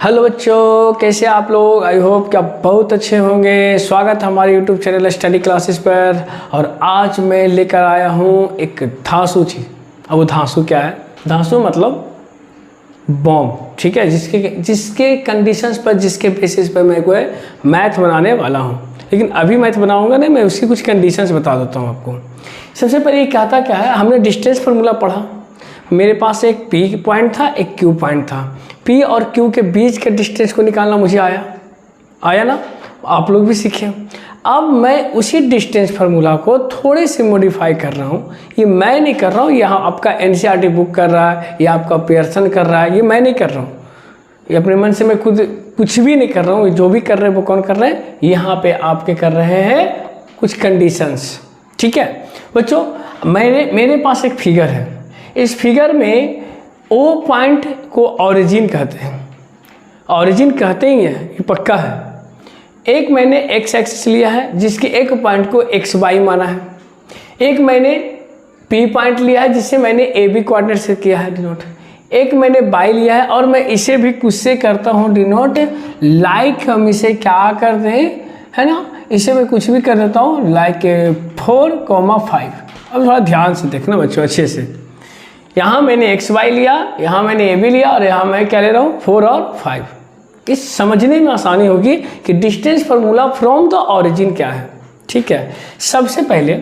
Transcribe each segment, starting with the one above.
Hello बच्चों, कैसे आप लोग। आई होप कि आप बहुत अच्छे होंगे। स्वागत है हमारे यूट्यूब चैनल स्टडी क्लासेस पर। और आज मैं लेकर आया हूँ एक धांसू चीज़। अब वो धांसू क्या है? धांसू मतलब बॉम्ब, ठीक है, जिसके कंडीशंस पर, जिसके बेसिस पर मैं कोई मैथ बनाने वाला हूँ। लेकिन अभी मैथ बनाऊँगा नहीं, मैं उसकी कुछ कंडीशंस बता देता हूँ आपको। सबसे पहले ये क्या है, हमने डिस्टेंस फार्मूला पढ़ा। मेरे पास एक P पॉइंट था, एक Q पॉइंट था। P और Q के बीच के डिस्टेंस को निकालना मुझे आया ना, आप लोग भी सीखे। अब मैं उसी डिस्टेंस फार्मूला को थोड़े से मॉडिफाई कर रहा हूँ। ये मैं नहीं कर रहा हूँ, यहाँ आपका NCERT बुक कर रहा है या आपका पियर्सन कर रहा है, ये मैं नहीं कर रहा हूँ। ये अपने मन से मैं खुद कुछ भी नहीं कर रहा हूँ। जो भी कर रहे हैं वो कौन कर रहे हैं? यहाँ पे आपके कर रहे हैं कुछ कंडीशंस, ठीक है बच्चों। मेरे पास एक फिगर है। इस फिगर में O पॉइंट को ऑरिजिन कहते हैं। ऑरिजिन कहते ही हैं, ये पक्का है। एक मैंने एक्स एक्सिस लिया है जिसके एक पॉइंट को एक्स वाई माना है। एक मैंने P पॉइंट लिया है जिससे मैंने AB कोऑर्डिनेट से किया है डिनोट। एक मैंने बाई लिया है और मैं इसे भी कुछ से करता हूँ डिनोट। लाइक हम इसे क्या करते हैं, है ना, इसे मैं कुछ भी कर देता हूँ, लाइक 4,5। अब थोड़ा ध्यान से देखना बच्चों, अच्छे से। यहाँ मैंने एक्स वाई लिया, यहाँ मैंने ए बी लिया और यहाँ मैं क्या ले रहा हूँ 4 और 5। इस समझने में आसानी होगी कि distance formula from the origin क्या है, ठीक है। सबसे पहले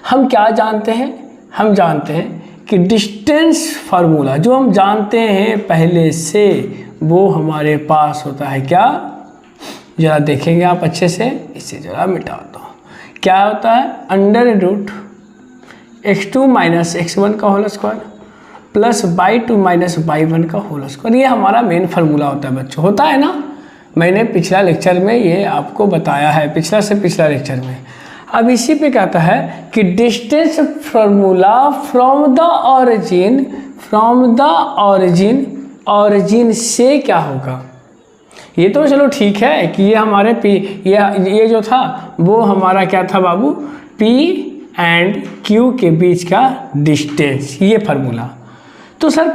हम क्या जानते हैं? हम जानते हैं कि डिस्टेंस फार्मूला जो हम जानते हैं पहले से, वो हमारे पास होता है क्या? जरा देखेंगे आप अच्छे से, इसे जरा मिटा दो। क्या होता है? Under root x2 minus x1 का whole square plus y2 minus y1 का होल स्क्वायर। ये हमारा मेन फार्मूला होता है बच्चों, होता है ना। मैंने पिछला लेक्चर में ये आपको बताया है, पिछला से पिछला लेक्चर में। अब इसी पे कहता है कि distance formula from the origin, origin से क्या होगा। ये तो चलो ठीक है कि ये हमारे ये जो था वो हमारा क्या था बाबू, P एंड Q के बीच का डिस्टेंस, ये फार्मूला। तो सर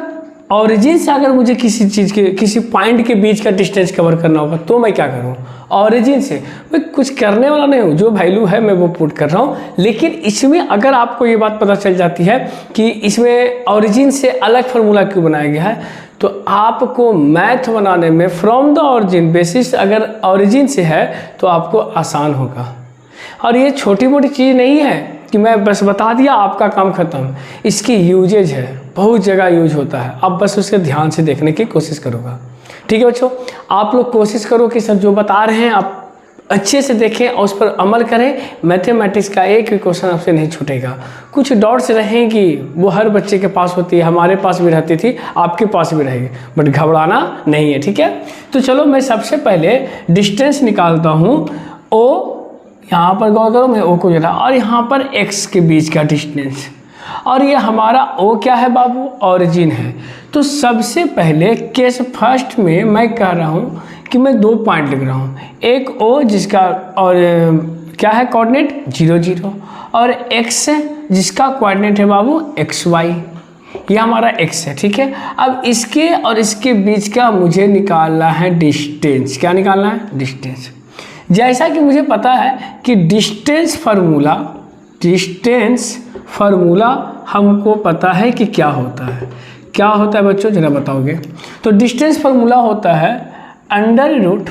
ऑरिजिन से अगर मुझे किसी चीज़ के, किसी पॉइंट के बीच का डिस्टेंस कवर करना होगा तो मैं क्या करूँ? ऑरिजिन से मैं कुछ करने वाला नहीं हूँ, जो वैल्यू है मैं वो पुट कर रहा हूँ। लेकिन इसमें अगर आपको ये बात पता चल जाती है कि इसमें ऑरिजिन से अलग फार्मूला क्यों बनाया गया है, तो आपको मैथ बनाने में फ्रॉम द ऑरिजिन बेसिस अगर ऑरिजिन से है तो आपको आसान होगा। और ये छोटी मोटी चीज़ नहीं है कि मैं बस बता दिया आपका काम खत्म। इसकी यूजेज है, बहुत जगह यूज होता है। आप बस उसके ध्यान से देखने की कोशिश करोगा, ठीक है बच्चों। आप लोग कोशिश करो कि सर जो बता रहे हैं आप अच्छे से देखें और उस पर अमल करें। मैथमेटिक्स का एक भी क्वेश्चन आपसे नहीं छूटेगा। कुछ डॉट्स रहेंगी, वो हर बच्चे के पास होती है, हमारे पास भी रहती थी, आपके पास भी रहेगी, बट घबराना नहीं है, ठीक है। तो चलो मैं सबसे पहले डिस्टेंस निकालता हूँ। ओ यहाँ पर गौर करो, मैं O को जला, और यहाँ पर X के बीच का डिस्टेंस, और ये हमारा O क्या है बाबू? ऑरिजिन है। तो सबसे पहले केस फर्स्ट में मैं कह रहा हूँ कि मैं 2 पॉइंट लिख रहा हूँ। एक O जिसका और क्या है कोऑर्डिनेट 0 0, और X जिसका कोऑर्डिनेट है बाबू XY। ये हमारा X है, ठीक है। अब इसके और इसके बीच का मुझे निकालना है डिस्टेंस। क्या निकालना है? डिस्टेंस। जैसा कि मुझे पता है कि डिस्टेंस फार्मूला हमको पता है कि क्या होता है। क्या होता है बच्चों, जरा बताओगे? तो डिस्टेंस फार्मूला होता है under root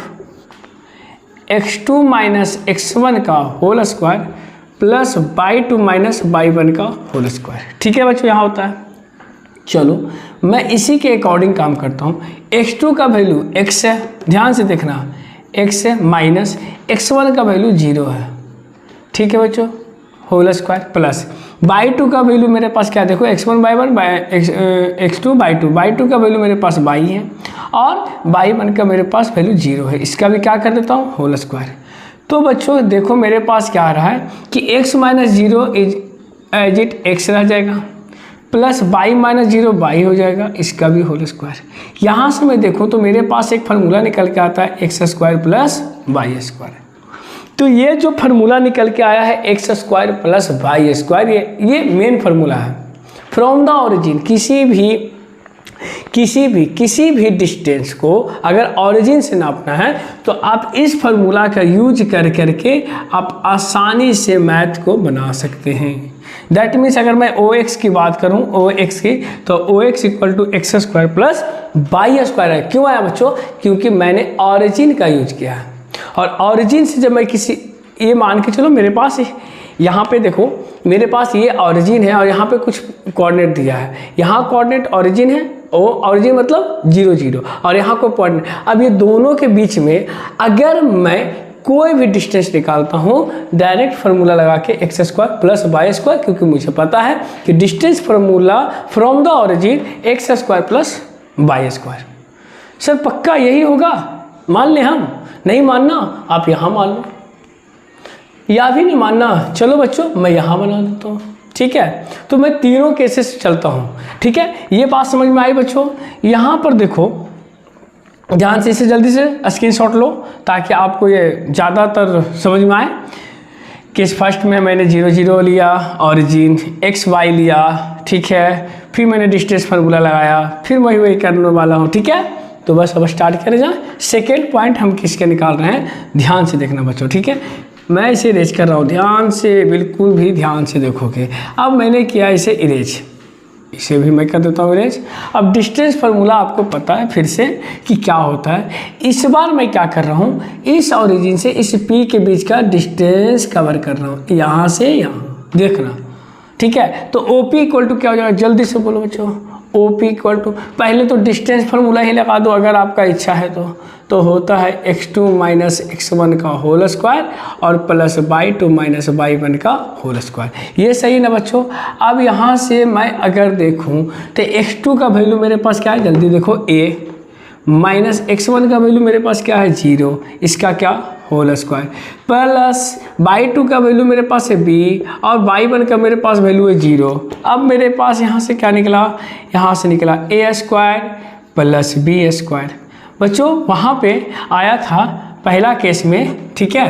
x2 minus x1 का whole square plus y2 minus y1 का होल स्क्वायर, ठीक है बच्चों, यहाँ होता है। चलो मैं इसी के अकॉर्डिंग काम करता हूँ। x2 का वैल्यू x है, ध्यान से देखना, x है, माइनस x1 का वैल्यू 0 है, ठीक है बच्चों, होल स्क्वायर प्लस y2 का वैल्यू मेरे पास क्या, देखो x1 by 1 x2 by 2, y2 का वैल्यू मेरे पास y है और y1 का मेरे पास वैल्यू 0 है। इसका भी क्या कर देता हूँ, होल स्क्वायर। तो बच्चों देखो मेरे पास क्या आ रहा है कि x minus 0 as it x रह जाएगा, प्लस y माइनस 0 y हो जाएगा, इसका भी होल स्क्वायर। यहाँ से मैं देखूँ तो मेरे पास एक फार्मूला निकल के आता है x square plus y square. तो ये जो फार्मूला निकल के आया है x square plus y square, ये मेन फार्मूला है फ्रॉम द ऑरिजिन। किसी भी किसी भी डिस्टेंस को अगर ऑरिजिन से नापना है तो आप इस फार्मूला का यूज करके आप आसानी से मैथ को बना सकते हैं। दैट मीन्स अगर मैं OX की बात करूं, OX की, तो OX equal to x square plus y square है। क्यों आया बच्चों? क्योंकि मैंने ऑरिजिन का यूज किया है। और ऑरिजिन से जब मैं ये मान के चलो मेरे पास यहाँ पे देखो, मेरे पास ये ऑरिजिन है और यहाँ पे कुछ कोऑर्डिनेट दिया है। यहाँ कोऑर्डिनेट ऑरिजिन है, ऑरिजिन मतलब 0 0, और यहाँ को कोऑर्डिनेट। अब ये दोनों के बीच में अगर मैं कोई भी डिस्टेंस निकालता हूँ, डायरेक्ट फार्मूला लगा के x square plus y square, क्योंकि मुझे पता है कि distance formula from the origin x square plus y square. Sir पक्का यही होगा? मान लें हम? नहीं मानना आप यहाँ मान लो, या भी नहीं मानना, चलो बच्चों मैं यहाँ बना देता हूँ। ठीक है, तो मैं तीनों केसेस चलता हूँ। ठीक है, ये बात समझ में आई बच्चों? यहाँ पर देखो ध्यान से, इसे जल्दी से स्क्रीनशॉट लो ताकि आपको ये ज़्यादातर समझ में आए। केस फर्स्ट में मैंने 0 0 लिया, ऑरिजिन एक्स वाई लिया, ठीक है, फिर मैंने डिस्टेंस फार्मूला लगाया, फिर वही करने वाला हूँ। ठीक है, तो बस अब स्टार्ट करें जाए। सेकेंड पॉइंट हम किसके निकाल रहे हैं, ध्यान से देखना बच्चों। ठीक है, मैं इसे इरेज कर रहा हूँ, ध्यान से, बिल्कुल भी ध्यान से देखोगे। अब मैंने किया इसे इरेज, इसे भी मैं कर देता हूँ इरेज। अब डिस्टेंस फार्मूला आपको पता है फिर से कि क्या होता है। इस बार मैं क्या कर रहा हूँ, इस ऑरिजिन से इस P के बीच का डिस्टेंस कवर कर रहा हूँ, यहाँ से यहाँ, देखना। ठीक है, तो OP इक्वल टू क्या हो जाएगा, जल्दी से बोलो बच्चों। OP इक्वल टू, पहले तो डिस्टेंस फार्मूला ही लगा दो अगर आपका इच्छा है तो होता है x2 माइनस x1 का होल स्क्वायर और प्लस y2 माइनस y1 का होल स्क्वायर। ये सही ना बच्चों? अब यहाँ से मैं अगर देखूँ तो x2 का वैल्यू मेरे पास क्या है, जल्दी देखो, a, माइनस x1 का वैल्यू मेरे पास क्या है, 0, इसका क्या, होल स्क्वायर, प्लस y2 का वैल्यू मेरे पास है b और y1 का मेरे पास वैल्यू है 0। अब मेरे पास यहाँ से क्या निकला, यहाँ से निकला a square plus b square. बच्चों वहाँ पे आया था पहला केस में, ठीक है,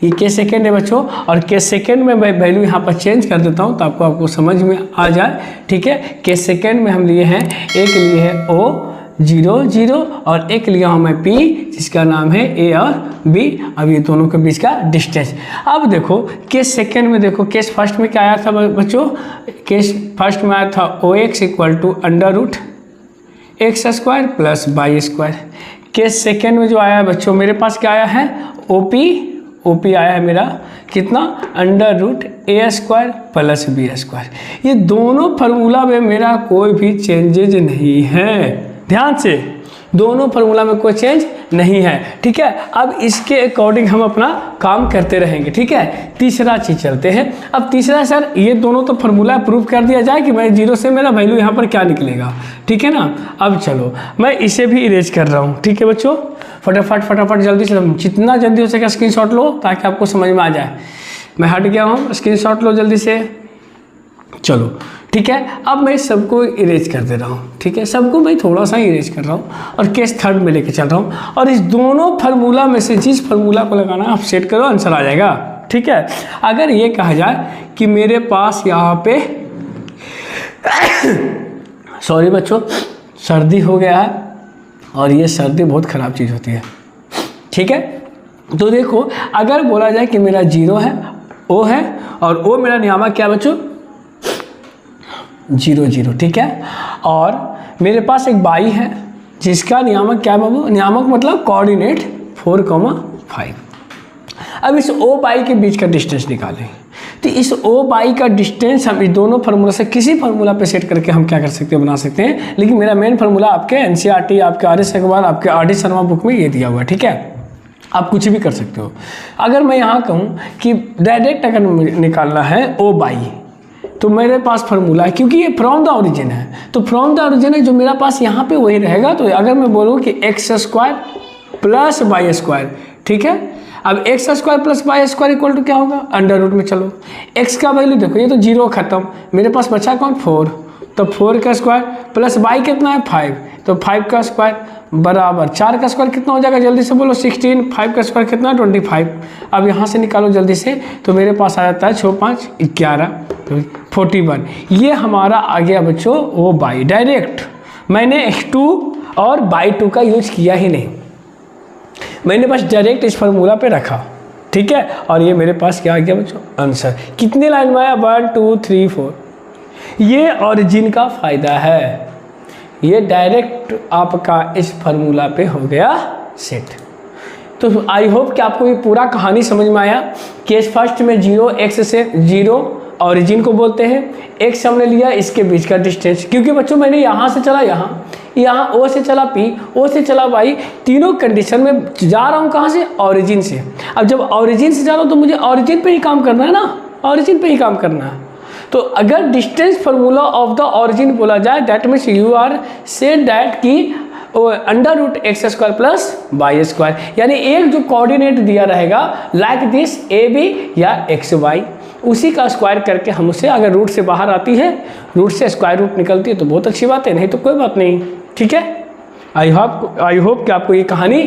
ये केस सेकेंड है बच्चों, और केस सेकेंड में मैं वैल्यू यहाँ पर चेंज कर देता हूँ तो आपको समझ में आ जाए। ठीक है, केस सेकेंड में हम लिए हैं, एक लिए है O 0 0 और एक लिया हूँ मैं P जिसका नाम है A और B। अब ये दोनों के बीच का डिस्टेंस। अब देखो केस सेकेंड में, देखो केस फर्स्ट में क्या आया था बच्चों, केस फर्स्ट में आया था OX equal to under root x square plus y square. Case second में जो आया है बच्चों मेरे पास क्या आया है, OP आया है मेरा कितना, under root A square plus B square. ये दोनों फार्मूला में मेरा कोई भी चेंजेज नहीं है, ध्यान से, दोनों फार्मूला में कोई चेंज नहीं है। ठीक है, अब इसके अकॉर्डिंग हम अपना काम करते रहेंगे। ठीक है, तीसरा चीज चलते हैं। अब तीसरा, सर ये दोनों तो फार्मूला प्रूव कर दिया जाए कि मैं 0 से मेरा वैल्यू यहाँ पर क्या निकलेगा। ठीक है ना, अब चलो मैं इसे भी इरेज कर रहा हूँ। ठीक है बच्चों, फटाफट जल्दी से, जितना जल्दी हो सके स्क्रीनशॉट लो ताकि आपको समझ में आ जाए। मैं हट गया हूँ, स्क्रीनशॉट लो जल्दी से। चलो ठीक है, अब मैं सबको इरेज कर दे रहा हूँ। ठीक है, सबको मैं थोड़ा सा इरेज कर रहा हूँ और केस थर्ड में लेके चल रहा हूँ, और इस दोनों फार्मूला में से जिस फार्मूला को लगाना आप सेट करो, आंसर आ जाएगा। ठीक है, अगर ये कहा जाए कि मेरे पास यहाँ पे सॉरी बच्चों, सर्दी हो गया है और ये सर्दी बहुत ख़राब चीज़ होती है। ठीक है, तो देखो अगर बोला जाए कि मेरा 0 है, O है, और O मेरा नियामक क्या बच्चों, 0 0। ठीक है, और मेरे पास एक बाई है जिसका नियामक क्या बाबू, नियामक मतलब कोऑर्डिनेट 4, 5। अब इस O बाई के बीच का डिस्टेंस निकालें, तो इस O बाई का डिस्टेंस हम इस दोनों फार्मूला से किसी फार्मूला पे सेट करके हम क्या कर सकते हैं, बना सकते हैं। लेकिन मेरा मेन फार्मूला आपके NCERT, आपके RS अखबार, आपके RD शर्मा बुक में ये दिया हुआ है। ठीक है, आप कुछ भी कर सकते हो। अगर मैं यहाँ कहूँ कि डायरेक्ट अगर निकालना है O बाई, तो मेरे पास फार्मूला है, क्योंकि ये फ्रॉम द ओरिजिन है, तो फ्रॉम द ओरिजिन है जो मेरा पास यहाँ पे वही रहेगा। तो अगर मैं बोलूँ कि x square plus y square, ठीक है, अब x square plus y square equal to क्या होगा, अंडर रूट में। चलो एक्स का वैल्यू देखो, ये तो 0 खत्म, मेरे पास बचा कौन, 4, तो 4 का स्क्वायर प्लस वाई कितना है 5, तो 5 का स्क्वायर बराबर 4 का स्क्वायर कितना हो जाएगा, जल्दी से बोलो 16, 5 का स्क्वायर कितना 25। अब यहाँ से निकालो जल्दी से, तो मेरे पास आ जाता है 6 5 11 41। ये हमारा आ गया बच्चों O बाई डायरेक्ट। मैंने x2 और y2 का यूज किया ही नहीं, मैंने बस डायरेक्ट इस फार्मूला पे रखा, ठीक है। और ये मेरे पास क्या आ गया बच्चों, आंसर। कितने लाइन में आया, 1 2 3 4। ये ऑरिजिन का फ़ायदा है, ये डायरेक्ट आपका इस फार्मूला पे हो गया सेट। तो आई होप कि आपको ये पूरा कहानी समझ में आया। केस फर्स्ट में 0 x से 0 ऑरिजिन को बोलते हैं, x हमने लिया इसके बीच का डिस्टेंस, क्योंकि बच्चों मैंने यहाँ से चला यहाँ O से चला P, O से चला Y, तीनों कंडीशन में जा रहा हूँ कहाँ से, ऑरिजिन से। अब जब ऑरिजिन से जा रहा हूँ तो मुझे ऑरिजिन पे ही काम करना है ना, ऑरिजिन पे ही काम करना है। तो अगर distance formula of the origin बोला जाए, that means you are said that कि √x² प्लस y², यानी एक जो कोऑर्डिनेट दिया रहेगा लाइक दिस AB या XY, उसी का स्क्वायर करके हम उसे, अगर रूट से बाहर आती है, रूट से स्क्वायर रूट निकलती है तो बहुत अच्छी बात है, नहीं तो कोई बात नहीं, ठीक है। आई होप कि आपको ये कहानी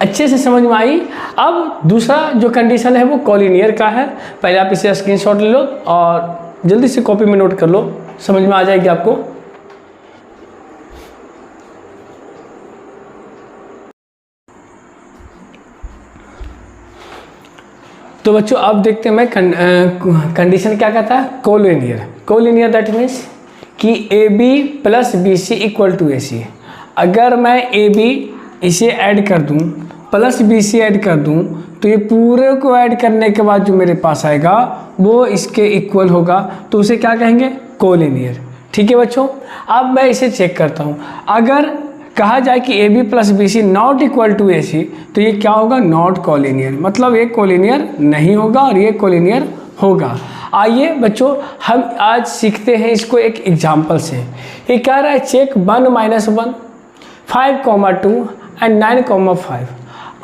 अच्छे से समझ में आई। अब दूसरा जो कंडीशन है वो कॉलिनियर का है। पहले आप इसे स्क्रीनशॉट ले लो और जल्दी से कॉपी में नोट कर लो, समझ में आ जाएगी आपको। तो बच्चों अब देखते हैं मैं कंडीशन क्या कहता है, कोलिनियर दैट मीन्स कि AB plus BC equal to AC। अगर मैं AB इसे ऐड कर दूं प्लस BC ऐड कर दूं तो ये पूरे को ऐड करने के बाद जो मेरे पास आएगा वो इसके इक्वल होगा, तो उसे क्या कहेंगे, कोलिनियर, ठीक है बच्चों। अब मैं इसे चेक करता हूँ, अगर कहा जाए कि AB plus BC not equal to AC तो ये क्या होगा, नॉट कोलिनियर, मतलब ये कोलिनियर नहीं होगा और ये कोलिनियर होगा। आइए बच्चों हम आज सीखते हैं इसको एक एग्जाम्पल से। ये कह रहा है check 1 - 1 5, 2 and 9, 5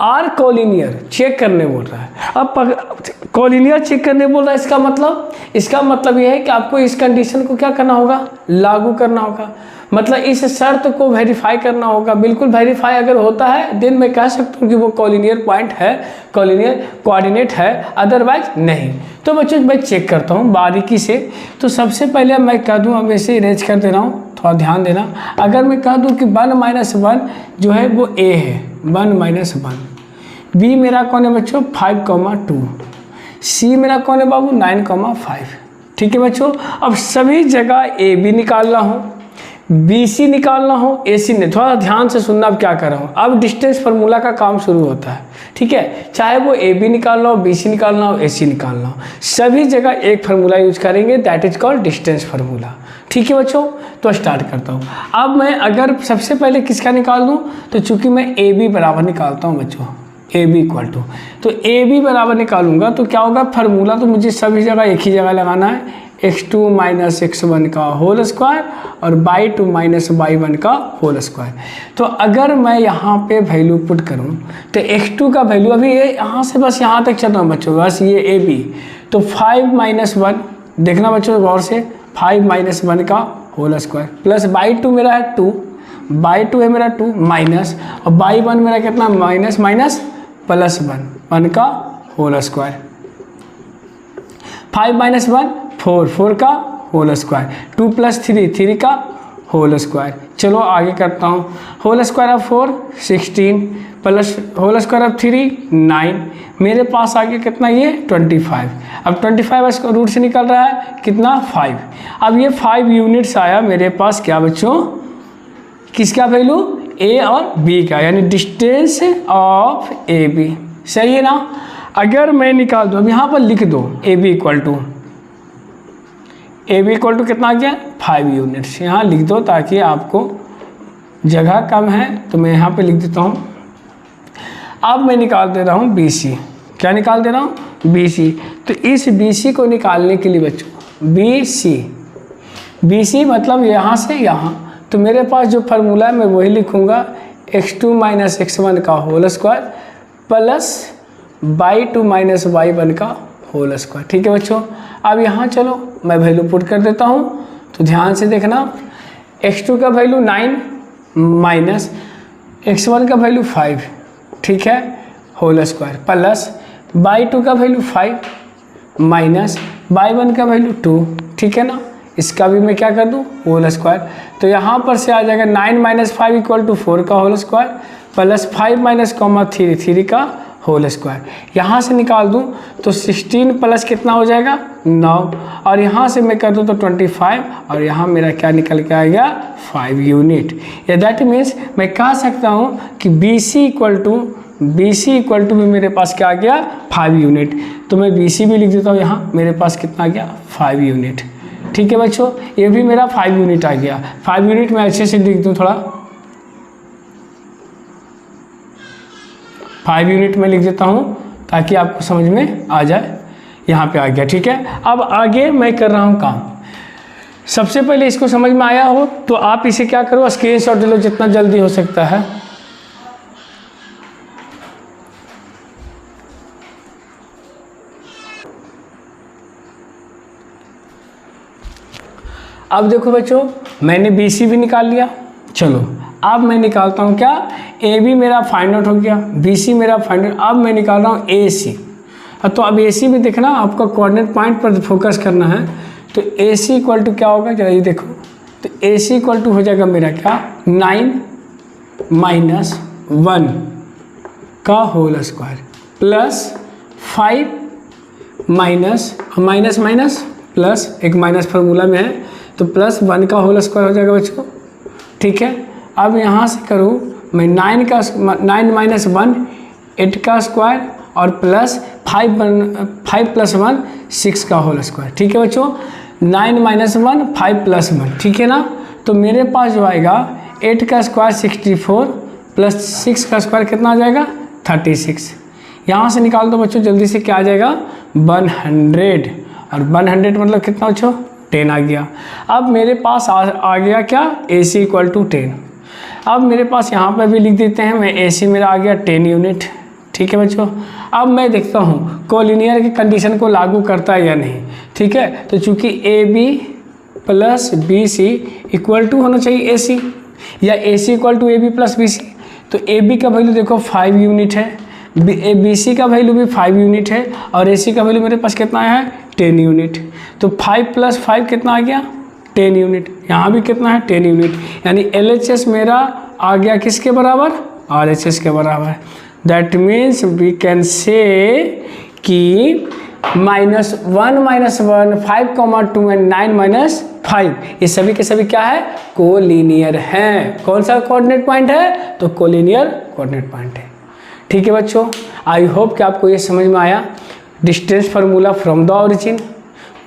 are collinear, check करने बोल रहा है। अब कोलिनियर चेक करने बोल रहा है, इसका मतलब ये है कि आपको इस कंडीशन को क्या करना होगा, लागू करना होगा, मतलब इस शर्त को वेरीफाई करना होगा। बिल्कुल वेरीफाई अगर होता है देन मैं कह सकता हूँ कि वो कोलिनियर पॉइंट है, कोलिनियर कोऑर्डिनेट है, अदरवाइज नहीं। तो बच्चों मैं चेक करता हूँ बारीकी से। तो सबसे पहले मैं कह दूँ, अब ऐसे इरेज कर दे रहा हूँ, थोड़ा ध्यान देना। अगर मैं कह दूँ कि 1 - 1 जो है वो A है, 1 - 1, B मेरा कौन है बच्चों, 5, 2, C मेरा कौन है बाबू, 9, 5, ठीक है बच्चों। अब सभी जगह AB निकालना हो, BC निकालना हो, AC ने, थोड़ा ध्यान से सुनना अब क्या कर रहा हूँ। अब डिस्टेंस फार्मूला का काम शुरू होता है, ठीक है। चाहे वो AB निकालना हो, BC निकालना हो, AC निकालना हो, सभी जगह एक फार्मूला यूज करेंगे, that is called distance formula, ठीक है बच्चों। तो स्टार्ट करता हूँ। अब मैं अगर सबसे पहले किसका निकाल दूँ, तो चूंकि मैं AB बराबर निकालता हूँ बच्चों, AB इक्वल टू, तो AB बराबर निकालूंगा तो क्या होगा, फार्मूला तो मुझे सभी जगह एक ही जगह लगाना है, x2 - x1 का होल स्क्वायर और y2 - y1 का होल स्क्वायर। तो अगर मैं यहाँ पे वैल्यू पुट करूँ तो x2 का वैल्यू, अभी ये यहाँ से बस यहाँ तक चल रहा हूँ बच्चों, बस ये AB, तो 5 - 1, देखना बच्चों गौर से, 5 - 1 का होल स्क्वायर प्लस y2 मेरा है 2, y2 है मेरा 2 माइनस, और y1 मेरा कितना, माइनस प्लस 1 का होल स्क्वायर, 5 - 1 4 का होल स्क्वायर, 2 + 3 का होल स्क्वायर। चलो आगे करता हूँ, whole square of 4 16 plus whole square of 3 9, मेरे पास आगे कितना, ये 25। अब 25 इसका रूट से निकल रहा है कितना, 5। अब ये 5 यूनिट्स आया मेरे पास, क्या बच्चों, किसका वैल्यू, A और B का, यानी डिस्टेंस ऑफ AB, सही है ना। अगर मैं निकाल दूँ, अब यहाँ पर लिख दो AB इक्वल टू कितना आ गया, 5 यूनिट्स, यहाँ लिख दो ताकि आपको जगह कम है, तो मैं यहाँ पे लिख देता हूँ। अब मैं निकाल दे रहा हूँ BC, क्या निकाल दे रहा हूँ, BC। तो इस BC को निकालने के लिए बच्चों, BC मतलब यहाँ से यहाँ, तो मेरे पास जो फार्मूला है मैं वही लिखूँगा, x2 - x1 का whole square plus y2 - y1 का होल स्क्वायर, ठीक है बच्चों। अब यहाँ चलो मैं वैल्यू पुट कर देता हूँ, तो ध्यान से देखना, x2 का वैल्यू 9 माइनस x1 का वैल्यू 5, ठीक है, होल स्क्वायर प्लस y2 का वैल्यू 5 माइनस y1 का वैल्यू 2, ठीक है ना, इसका भी मैं क्या कर दूँ होल स्क्वायर। तो यहाँ पर से आ जाएगा 9 - 5 = 4 का होल स्क्वायर प्लस 5 - 3 3 का होल स्क्वायर। यहाँ से निकाल दूँ तो 16 प्लस कितना हो जाएगा 9, और यहाँ से मैं कर दूँ तो 25, और यहाँ मेरा क्या निकल के आएगा 5 यूनिट। या दैट मीन्स मैं कह सकता हूँ कि BC इक्वल टू भी मेरे पास क्या आ गया 5 यूनिट। तो मैं BC भी लिख देता हूँ, यहाँ मेरे पास कितना आ गया 5 यूनिट। ठीक है बच्चों, ये भी मेरा 5 यूनिट आ गया। 5 यूनिट मैं अच्छे से लिख दूँ, थोड़ा 5 यूनिट में लिख देता हूँ ताकि आपको समझ में आ जाए। यहाँ पे आ गया। ठीक है, अब आगे मैं कर रहा हूँ काम। सबसे पहले इसको समझ में आया हो तो आप इसे क्या करो, स्क्रीनशॉट ले लो जितना जल्दी हो सकता है। अब देखो बच्चों, मैंने BC भी निकाल लिया। चलो अब मैं निकालता हूँ क्या, AB मेरा फाइंड आउट हो गया, BC मेरा फाइंड आउट। अब मैं निकाल रहा हूँ AC। तो अब AC भी देखना, आपका कोऑर्डिनेट पॉइंट पर फोकस करना है। तो AC इक्वल टू क्या होगा, जरा ये देखो। तो AC इक्वल टू हो जाएगा मेरा क्या 9 - 1 का whole square plus 5 minus plus, एक माइनस फार्मूला में है तो प्लस 1 का होल स्क्वायर हो जाएगा बच्चों। ठीक है, अब यहाँ से करूँ मैं 9 - 1 8 का स्क्वायर और प्लस 5 + 1 6 का होल स्क्वायर। ठीक है बच्चों, 9 - 1 5 + 1। ठीक है ना, तो मेरे पास जो आएगा 8 का स्क्वायर 64 प्लस 6 का स्क्वायर कितना आ जाएगा 36। यहाँ से निकाल दो बच्चों जल्दी से, क्या आ जाएगा 100, और 100 मतलब कितना बच्चों 10 आ गया। अब मेरे पास आ गया क्या AC इक्वल टू 10। अब मेरे पास यहाँ पर भी लिख देते हैं, मैं AC मेरा आ गया 10 यूनिट। ठीक है बच्चों, अब मैं देखता हूँ कोलिनियर की कंडीशन को लागू करता है या नहीं। ठीक है, तो चूंकि AB plus BC equal to होना चाहिए AC, या AC equal to AB plus BC। तो AB का वैल्यू देखो 5 यूनिट है, BC का वैल्यू भी 5 यूनिट है, और AC का वैल्यू मेरे पास कितना आया है 10 यूनिट। तो 5 + 5 कितना आ गया 10 यूनिट। यहाँ भी कितना है 10 यूनिट, यानी LHS मेरा आ गया किसके बराबर RHS के बराबर। That means we can say कि -1 - 1 5, 2 एंड 9 - 5 ये सभी के सभी क्या है कोलिनियर हैं। कौन सा कोऑर्डिनेट पॉइंट है, तो कोलिनियर कोऑर्डिनेट पॉइंट है। ठीक है बच्चों, आई होप कि आपको ये समझ में आया। Distance formula from the origin,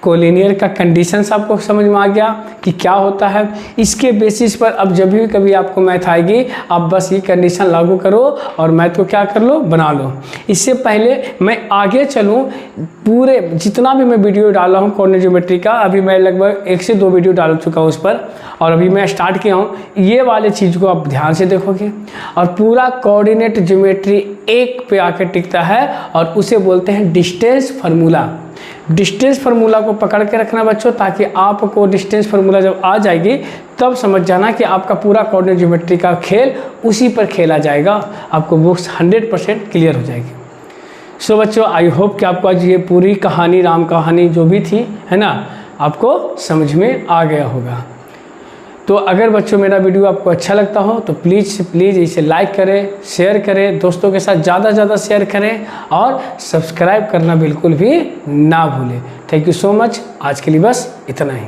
collinear का कंडीशंस आपको समझ में आ गया कि क्या होता है। इसके बेसिस पर अब जब भी कभी आपको मैथ आएगी आप बस ये कंडीशन लागू करो और मैथ को क्या कर लो बना लो। इससे पहले मैं आगे चलूँ, पूरे जितना भी मैं वीडियो डाला हूँ कोऑर्डिनेट ज्योमेट्री का, अभी मैं लगभग 1 से 2 वीडियो डाल चुका हूँ उस पर, और अभी मैं स्टार्ट किया हूँ। ये वाले चीज़ को आप ध्यान से देखोगे और पूरा कोऑर्डिनेट ज्योमेट्री एक पे आके टिकता है और उसे बोलते हैं डिस्टेंस फार्मूला। डिस्टेंस फार्मूला को पकड़ के रखना बच्चों, ताकि आपको डिस्टेंस फार्मूला जब आ जाएगी तब समझ जाना कि आपका पूरा कोऑर्डिनेट ज्योमेट्री का खेल उसी पर खेला जाएगा, आपको बुक्स 100% क्लियर हो जाएगी। सो बच्चों, आई होप कि आपको आज ये पूरी कहानी, राम कहानी जो भी थी है ना, आपको समझ में आ गया होगा। तो अगर बच्चों मेरा वीडियो आपको अच्छा लगता हो तो प्लीज़ इसे लाइक करें, शेयर करें, दोस्तों के साथ ज़्यादा से ज़्यादा शेयर करें और सब्सक्राइब करना बिल्कुल भी ना भूलें। थैंक यू सो मच, आज के लिए बस इतना ही।